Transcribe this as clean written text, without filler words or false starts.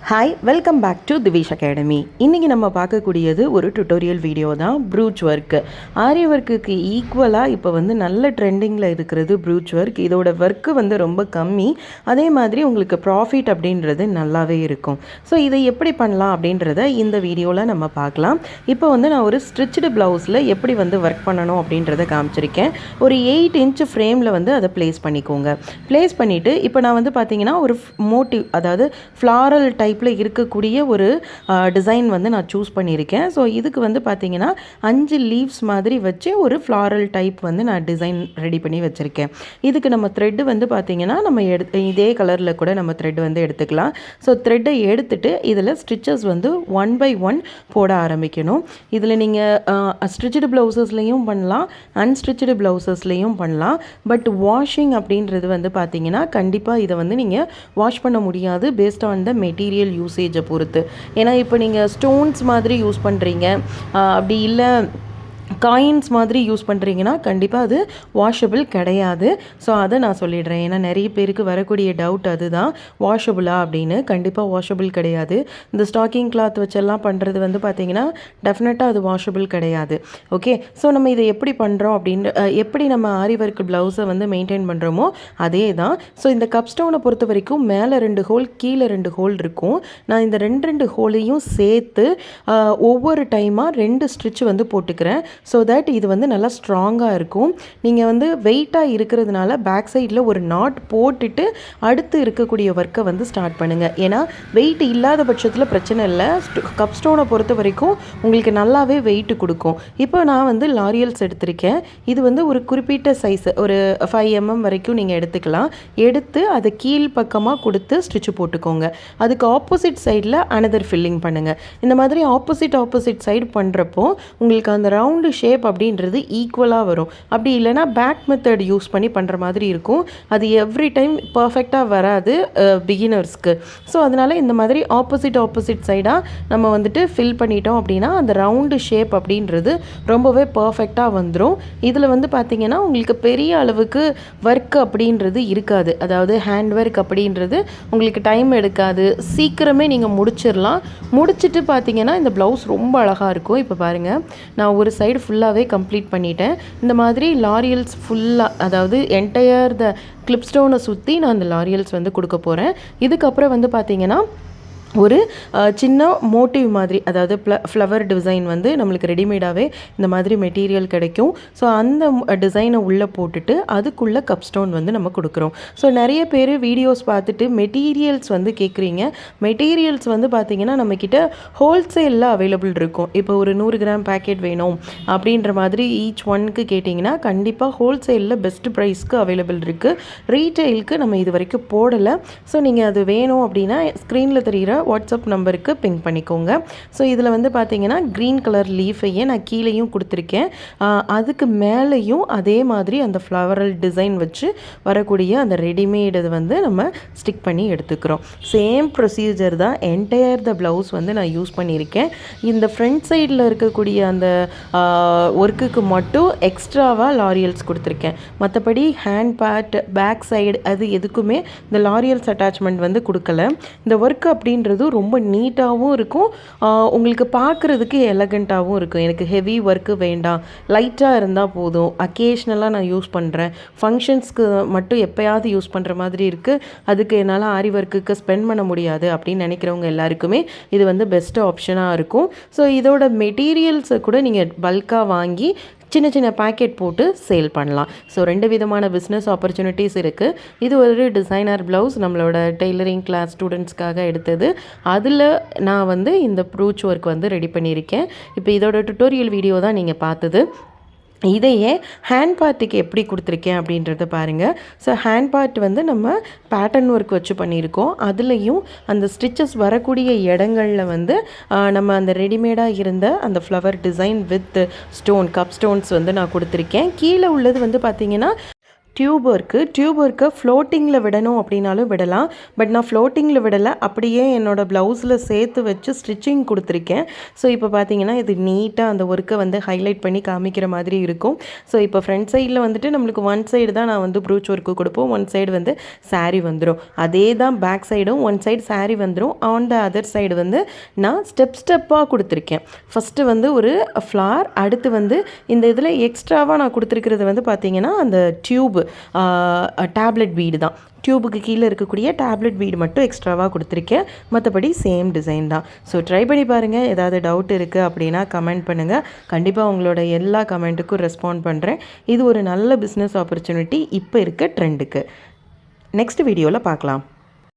Hi, welcome back to Thivish academy. இன்றைக்கி நம்ம பார்க்கக்கூடியது ஒரு டுட்டோரியல் வீடியோ தான். ப்ரூச் ஒர்க்கு, ஆரி ஒர்க்குக்கு ஈக்குவலாக இப்போ நல்ல ட்ரெண்டிங்கில் இருக்கிறது ப்ரூச் ஒர்க். இதோட ஒர்க்கு ரொம்ப கம்மி, அதே மாதிரி உங்களுக்கு ப்ராஃபிட் அப்படின்றது நல்லாவே இருக்கும். ஸோ இதை எப்படி பண்ணலாம் அப்படின்றத இந்த வீடியோவில் நம்ம பார்க்கலாம். இப்போ நான் ஒரு ஸ்டிச்சுடு ப்ளவுஸில் எப்படி ஒர்க் பண்ணணும் அப்படின்றத காமிச்சிருக்கேன். ஒரு 8 இன்ச் ஃப்ரேமில் அதை ப்ளேஸ் பண்ணிக்கோங்க. ப்ளேஸ் பண்ணிவிட்டு இப்போ நான் பார்த்தீங்கன்னா ஒரு மோட்டிவ், அதாவது ஃப்ளாரல் டைப்பில் இருக்கக்கூடிய ஒரு டிசைன் நான் சூஸ் பண்ணியிருக்கேன். ஸோ இதுக்கு பார்த்தீங்கன்னா 5 லீவ்ஸ் மாதிரி வச்சு ஒரு ஃப்ளாரல் டைப் நான் டிசைன் ரெடி பண்ணி வச்சுருக்கேன். இதுக்கு நம்ம த்ரெட்டு பார்த்தீங்கன்னா நம்ம இதே கலரில் கூட நம்ம த்ரெட் எடுத்துக்கலாம். ஸோ த்ரெட்டை எடுத்துட்டு இதில் ஸ்டிச்சஸ் 1 by 1 போட ஆரம்பிக்கணும். இதில் நீங்கள் ஸ்டிச்சுடு ப்ளவுசஸ்லேயும் பண்ணலாம், அன்ஸ்டிச்சுடு ப்ளவுசஸ்லேயும் பண்ணலாம். பட் வாஷிங் அப்படின்றது பார்த்தீங்கன்னா கண்டிப்பாக இதை நீங்கள் வாஷ் பண்ண முடியாது பேஸ்ட் ஆன் த மெட்டீரியல் யூசேஜை பொறுத்து. ஏன்னா இப்போ நீங்கள் ஸ்டோன்ஸ் மாதிரி யூஸ் பண்ணுறீங்க, அப்படி இல்லை காயின்ஸ் மாதிரி யூஸ் பண்ணுறீங்கன்னா கண்டிப்பாக அது வாஷபிள் கிடையாது. ஸோ அதை நான் சொல்லிடுறேன். ஏன்னா நிறைய பேருக்கு வரக்கூடிய டவுட் அதுதான், வாஷபிளா அப்படின்னு. கண்டிப்பாக வாஷபிள் கிடையாது. இந்த ஸ்டாக்கிங் கிளாத் வச்செல்லாம் பண்ணுறது பார்த்தீங்கன்னா டெஃபினட்டாக அது வாஷபிள் கிடையாது. ஓகே, ஸோ நம்ம இதை எப்படி பண்ணுறோம் அப்படின்னு, எப்படி நம்ம ஆரி ஒர்க் ப்ளவுஸை மெயின்டைன் பண்ணுறோமோ அதே தான். ஸோ இந்த கப் ஸ்டோனை பொறுத்த வரைக்கும் மேலே 2 ஹோல், கீழே 2 ஹோல் இருக்கும். நான் இந்த 2 ஹோலையும் சேர்த்து ஒவ்வொரு டைமாக 2 ஸ்டிச் போட்டுக்கிறேன். ஸோ தட் இது நல்லா ஸ்ட்ராங்காக இருக்கும். நீங்கள் வெயிட்டாக இருக்கிறதுனால பேக் சைடில் ஒரு நாட் போட்டுட்டு அடுத்து இருக்கக்கூடிய ஒர்க்கை ஸ்டார்ட் பண்ணுங்கள். ஏன்னா வெயிட் இல்லாத பட்சத்தில் பிரச்சனை இல்லை. கப் ஸ்டோனை பொறுத்த வரைக்கும் உங்களுக்கு நல்லாவே வெயிட் கொடுக்கும். இப்போ நான் லாரியல்ஸ் எடுத்திருக்கேன். இது ஒரு குறிப்பிட்ட சைஸ், ஒரு 5 mm வரைக்கும் நீங்கள் எடுத்துக்கலாம். எடுத்து அதை கீழ் பக்கமாக கொடுத்து ஸ்டிச்சு போட்டுக்கோங்க. அதுக்கு ஆப்போசிட் சைடில் அனதர் ஃபில்லிங் பண்ணுங்கள். இந்த மாதிரி ஆப்போசிட் சைடு பண்ணுறப்போ உங்களுக்கு அந்த ரவுண்டு ஷேப் அப்படின்றது ஈக்குவலாக வரும். அப்படி இல்லைனா பேக் மெத்தட் யூஸ் பண்ணி பண்ணுற மாதிரி இருக்கும். அது எவ்ரி டைம் பர்ஃபெக்டாக வராது பிகினர்ஸ்க்கு. ஸோ அதனால் இந்த மாதிரி ஆப்போசிட் சைடாக நம்ம ஃபில் பண்ணிட்டோம் அப்படின்னா அந்த ரவுண்டு ஷேப் அப்படின்றது ரொம்பவே பர்ஃபெக்டாக வந்துடும். இதில் பார்த்திங்கன்னா உங்களுக்கு பெரிய அளவுக்கு ஒர்க் அப்படின்றது இருக்காது. அதாவது ஹேண்ட் ஒர்க் அப்படின்றது உங்களுக்கு டைம் எடுக்காது, சீக்கிரமே நீங்கள் முடிச்சிடலாம். முடிச்சுட்டு பார்த்திங்கன்னா இந்த ப்ளவுஸ் ரொம்ப அழகாக இருக்கும். இப்போ பாருங்கள், நான் ஒரு சைடு ஃபுல்லாகவே கம்ப்ளீட் பண்ணிட்டேன். இந்த மாதிரி லாரியல்ஸ் ஃபுல்லாக, அதாவது என்டையர் த கிளிப் ஸ்டோனை சுற்றி நான் அந்த லாரியல்ஸ் கொடுக்க போகிறேன். இதுக்கப்புறம் பார்த்தீங்கன்னா ஒரு சின்ன மோட்டிவ் மாதிரி, அதாவது ஃப்ளவர் டிசைன் நம்மளுக்கு ரெடிமேடாகவே இந்த மாதிரி மெட்டீரியல் கிடைக்கும். ஸோ அந்த டிசைனை உள்ளே போட்டுட்டு அதுக்குள்ளே கப் ஸ்டோன் நம்ம கொடுக்குறோம். ஸோ நிறைய பேர் வீடியோஸ் பார்த்துட்டு மெட்டீரியல்ஸ் கேட்குறீங்க. மெட்டீரியல்ஸ் பார்த்திங்கன்னா நம்மக்கிட்ட ஹோல்சேலில் அவைலபிள் இருக்கும். இப்போ ஒரு 100 கிராம் பேக்கெட் வேணும் அப்படின்ற மாதிரி ஈச் ஒன்க்கு கேட்டிங்கன்னா கண்டிப்பாக ஹோல்சேலில் பெஸ்ட் ப்ரைஸ்க்கு அவைலபிள் இருக்குது. ரீட்டெயிலுக்கு நம்ம இது வரைக்கும் போடலை. ஸோ நீங்கள் அது வேணும் அப்படின்னா ஸ்க்ரீனில் தெரிகிற வாட்ஸ்அப் நம்பருக்கு பிங் பண்ணிக்கோங்க. ஸோ இதில் பார்த்தீங்கன்னா க்ரீன் கலர் லீஃபையே நான் கீழேயும் கொடுத்துருக்கேன். அதுக்கு மேலேயும் அதே மாதிரி அந்த ஃப்ளவரல் டிசைன் வச்சு வரக்கூடிய அந்த ரெடிமேடு நம்ம ஸ்டிக் பண்ணி எடுத்துக்கிறோம். சேம் ப்ரொசீஜர் தான். என்டையர் த ப்ளவுஸ் நான் யூஸ் பண்ணியிருக்கேன். இந்த ஃப்ரண்ட் சைடில் இருக்கக்கூடிய அந்த ஒர்க்குக்கு மட்டும் எக்ஸ்ட்ராவாக லாரியல்ஸ் கொடுத்துருக்கேன். மற்றபடி ஹேண்ட் பார்ட், பேக் சைடு அது எதுக்குமே இந்த லாரியல்ஸ் அட்டாச்மெண்ட் கொடுக்கல. இந்த ஒர்க் அப்படின்றது ரொம்ப நீட்டாகவும் இருக்கும், உங்களுக்கு பார்க்குறதுக்கு எலகண்ட்டாகவும் இருக்கும். எனக்கு ஹெவி ஒர்க்கு வேண்டாம், லைட்டாக இருந்தால் போதும், அக்கேஷ்னலாக நான் யூஸ் பண்ணுறேன், ஃபங்க்ஷன்ஸ்க்கு மட்டும் எப்போயாவது யூஸ் பண்ணுற மாதிரி இருக்குது, அதுக்கு என்னால் ஆரி ஒர்க்குக்கு ஸ்பெண்ட் பண்ண முடியாது அப்படின்னு நினைக்கிறவங்க எல்லாருக்குமே இது பெஸ்ட் ஆப்ஷனாக இருக்கும். ஸோ இதோட மெட்டீரியல்ஸை கூட நீங்கள் பல்காக வாங்கி சின்ன பேக்கெட் போட்டு சேல் பண்ணலாம். ஸோ 2 விதமான பிஸ்னஸ் ஆப்பர்ச்சுனிட்டிஸ் இருக்குது. இது ஒரு டிசைனர் ப்ளவுஸ் நம்மளோட டெய்லரிங் கிளாஸ் ஸ்டூடெண்ட்ஸ்க்காக எடுத்தது. அதில் நான் இந்த ப்ரூச் ஒர்க் ரெடி பண்ணியிருக்கேன். இப்போ இதோட டுட்டோரியல் வீடியோ தான் நீங்கள் பார்த்தது. இதையே ஹேண்ட் பார்ட்டுக்கு எப்படி கொடுத்துருக்கேன் அப்படின்றத பாருங்கள். ஸோ ஹேண்ட் பார்ட் நம்ம பேட்டர்ன் ஒர்க் வச்சு பண்ணியிருக்கோம். அதுலேயும் அந்த ஸ்டிச்சஸ் வரக்கூடிய இடங்களில் நம்ம அந்த ரெடிமேடாக இருந்த அந்த flower design with stone, cup stones நான் கொடுத்துருக்கேன். கீழே உள்ளது பார்த்திங்கன்னா டியூப் ஒர்க்கை ஃப்ளோட்டிங்கில் விடணும் அப்படின்னாலும் விடலாம். பட் நான் ஃப்ளோட்டிங்கில் விடலை, அப்படியே என்னோடய ப்ளவுஸில் சேர்த்து வச்சு ஸ்டிச்சிங் கொடுத்துருக்கேன். ஸோ இப்போ பார்த்தீங்கன்னா இது நீட்டாக அந்த ஒர்க்கை வந்து ஹைலைட் பண்ணி காமிக்கிற மாதிரி இருக்கும். ஸோ இப்போ ஃப்ரண்ட் சைடில் வந்துட்டு நம்மளுக்கு ஒன் சைடு தான் நான் வந்து ப்ரூச் ஒர்க்கு கொடுப்போம், ஒன் சைடு வந்து சாரீ வந்துடும். அதே தான் பேக் சைடும் ஒன் சைடு சாரீ வந்துடும். ஆன் த அதர் சைடு வந்து நான் ஸ்டெப்பாக கொடுத்துருக்கேன். ஃபஸ்ட்டு வந்து ஒரு ஃப்ளார், அடுத்து வந்து இந்த இதில் எக்ஸ்ட்ராவாக நான் கொடுத்துருக்கிறது வந்து பார்த்திங்கன்னா அந்த டேப்லெட் பீடு தான். டியூபுக்கு கீழே இருக்கக்கூடிய டேப்லெட் பீடு மட்டும் எக்ஸ்ட்ராவாக கொடுத்துருக்கேன். மற்றபடி சேம் டிசைன் தான். ஸோ ட்ரை பண்ணி பாருங்கள். ஏதாவது டவுட் இருக்குது அப்படின்னா கமெண்ட் பண்ணுங்கள். கண்டிப்பாக உங்களோட எல்லா கமெண்ட்டுக்கும் ரெஸ்பாண்ட் பண்ணுறேன். இது ஒரு நல்ல பிஸ்னஸ் ஆப்பர்ச்சுனிட்டி இப்போ இருக்க ட்ரெண்டுக்கு. நெக்ஸ்ட் வீடியோவில் பார்க்கலாம்.